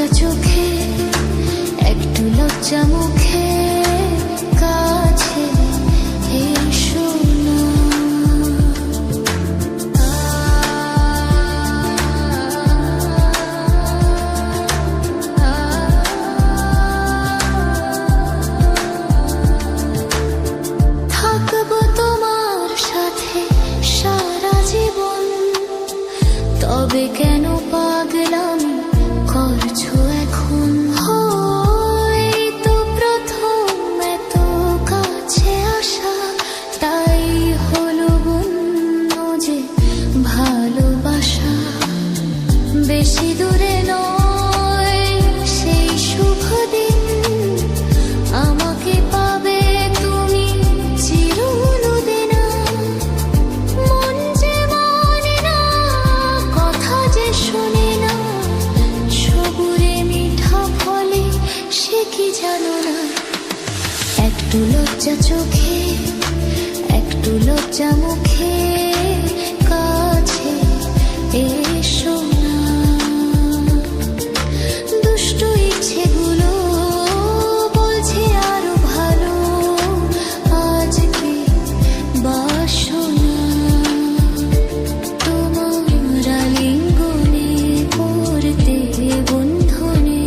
লজ্জা চোখে, একটু লজ্জা মুখে, কাছে এসো না। থাকবো তোমার সাথে সারা জীবন, তবে কেন পাগলামি করছো এখন? এই তো প্রথম এত কাছে আসা, তাই হলো বন্য যে ভালোবাসা। বেশি দূরে নয় সেই শুভ দিন, আমাকে পাবে তুমি চিরদিনা। মন যে মানে না, কথা যে শোনে না, সবুরে মিঠা ফলে সে কি জানো না। একটু লজ্জা চোখে, একটু লজ্জা মুখে, কাছে এসো না। দুষ্ট ইচ্ছেগুলো বলছে আরো ভালো, আজকে বাসনা। তোমার আলিঙ্গনে পড়তে বন্ধনে,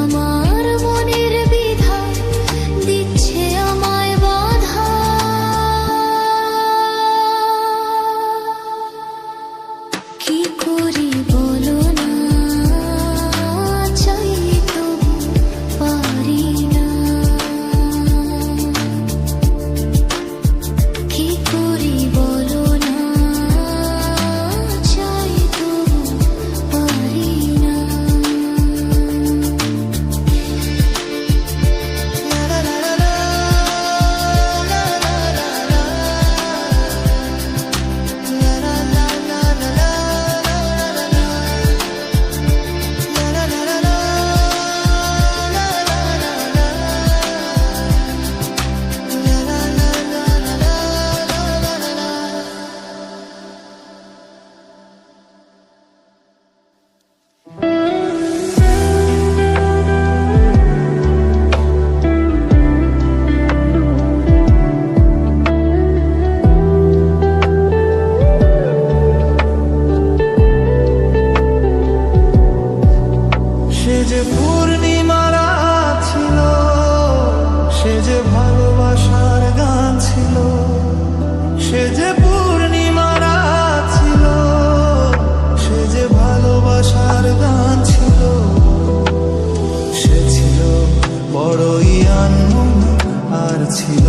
আমার মনের বিধা দিচ্ছে আমায় বাধা। কি করি বলো না, চাই তবু পারি না। কি করি বলো না, চাই তবু পারি না। সে যে পূর্ণিমা রাত ছিল, সে যে ভালোবাসার গান ছিল। সে যে পূর্ণিমা রাত ছিল, সে যে ভালোবাসার গান ছিল। সে ছিল বড়ই আনমনা, আর ছিল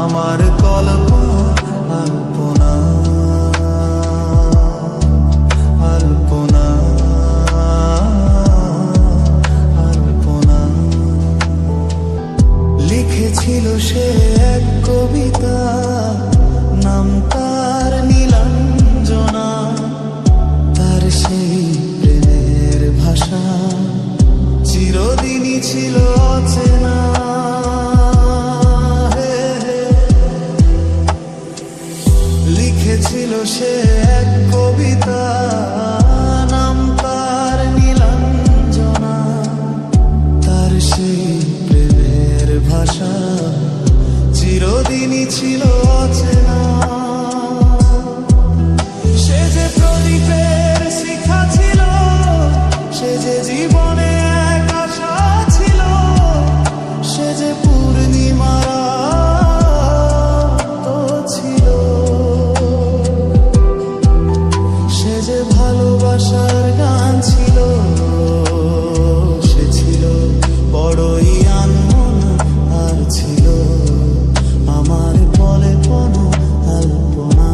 আমার কল্পনা আলপনা। লিখেছিল সে এক কবিতা, নাম তার নীলাঞ্জনা। তার সেই প্রেমের ভাষা চিরদিনই ছিল অচেনা। লিখেছিল সে এক কবিতা, নাম তার নীলাঞ্জনা। তার সেই প্রেমের ভাষা চিরদিনই ছিল অচেনা। সে যে প্রদীপের শিখা ছিল, সে যে জীবনে এক আশা ছিল। সে যে পূর্ণিমা রাত ছিল, সে যে ভালোবাসার গান ছিল। সে ছিল বড়ই আনমনা, আর ছিল আমার কল্পনা আলপনা।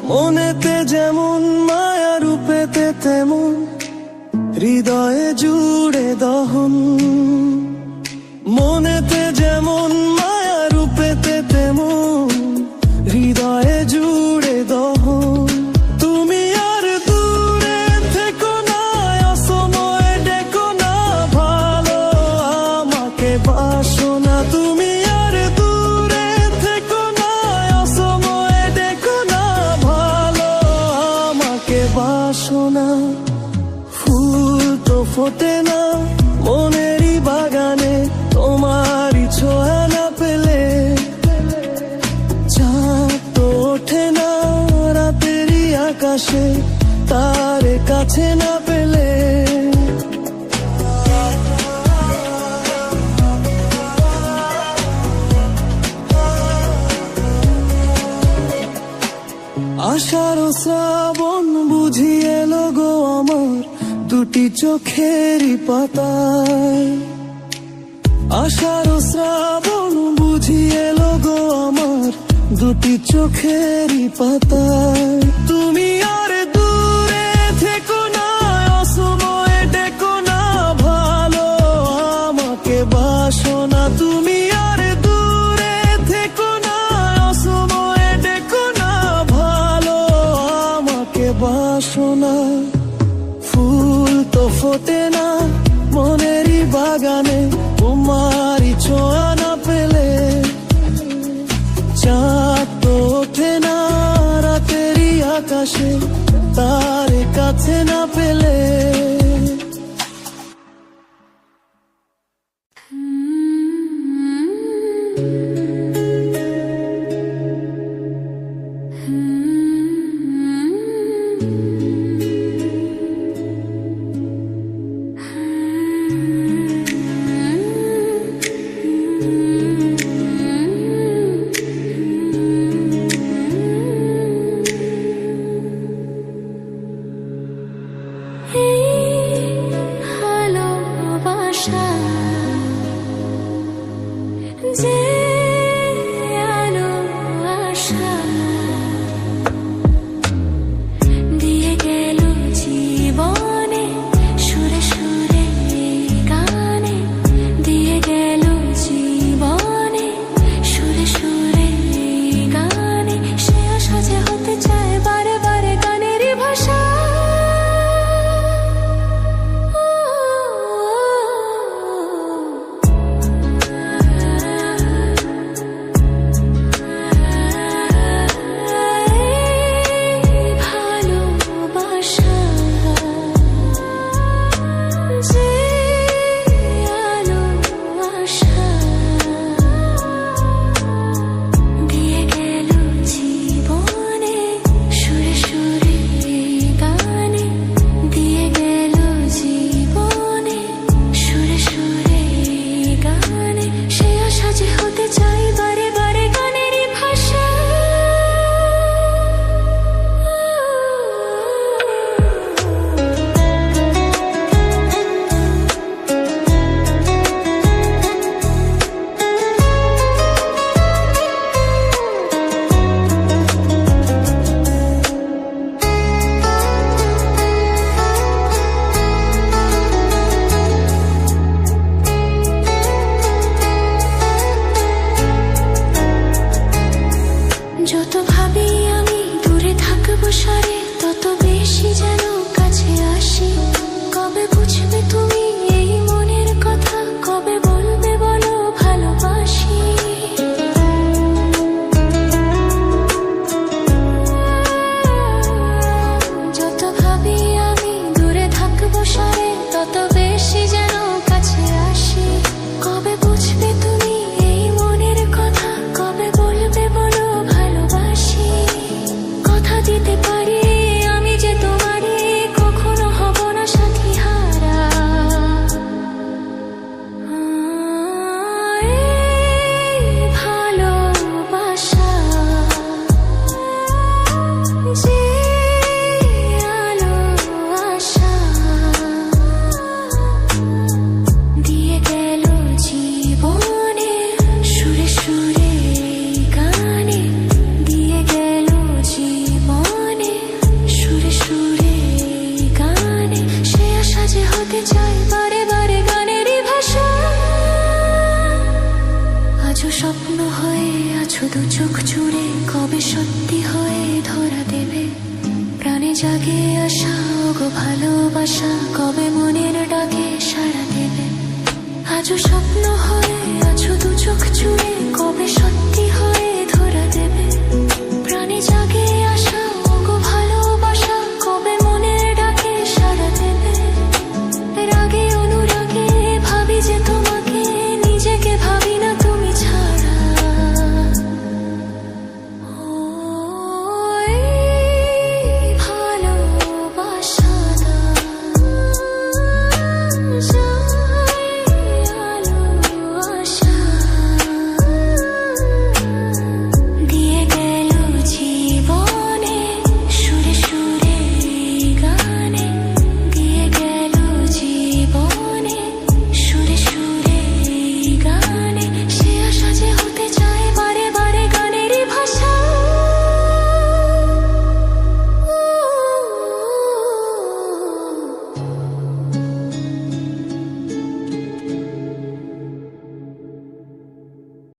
মনেতে যেমন মায়া, রূপেতে তেমন হৃদয়ে জুড়ে দহন, মনেতে যেমন মায়া রূপেতে তেমন হৃদয়ে জুড়ে দহন। তুমি আর দূরে থেকো না, অসময়ে ডেকো না, ভালো আমাকে বাসো না। তুমি আর দূরে থেকো না, অসময়ে ডেকো না, ভালো আমাকে বাসো না। ফুল তো ফোটে না মনেরই বাগানে, তোমারই ছোঁয়া না পেলে। চাঁদ তো ওঠে না রাতেরই আকাশে, তার কাছে না পেলে। আষাঢ় শ্রাবণ বুঝি এলো গো আমার দুটি চোখেরই পাতায়। আষাঢ় শ্রাবণ বুঝি এলো গো আমার দুটি চোখেরই পাতায়। তুমি আর দূরে থেকো না, অসময়ে ডেকো না, ভালো আমাকে বাসো না। তুমি আর দূরে থেকো না, অসময়ে ডেকো না, ভালো আমাকে বাসো না। ফুল তো ফোটে না মনেরই বাগানে, তোমারই ছোঁয়া না পেলে। চাঁদ তো ওঠে না রাতেরই আকাশে, তার কাছে না পেলে। শুনতে চাই বারে বারে গানেরই ভাষা। আজও স্বপ্ন হয়ে আছো দু চোখ জুড়ে, কবে সত্যি হয়ে ধরা দেবে প্রাণে জাগে আশা গো ভালোবাসা, কবে মনের ডাকে সাড়া দেবে। আজও স্বপ্ন হয়ে আছো দু চোখ জুড়ে, কবে সত্যি হয়ে ধরা দেবে প্রাণে জাগে আশা।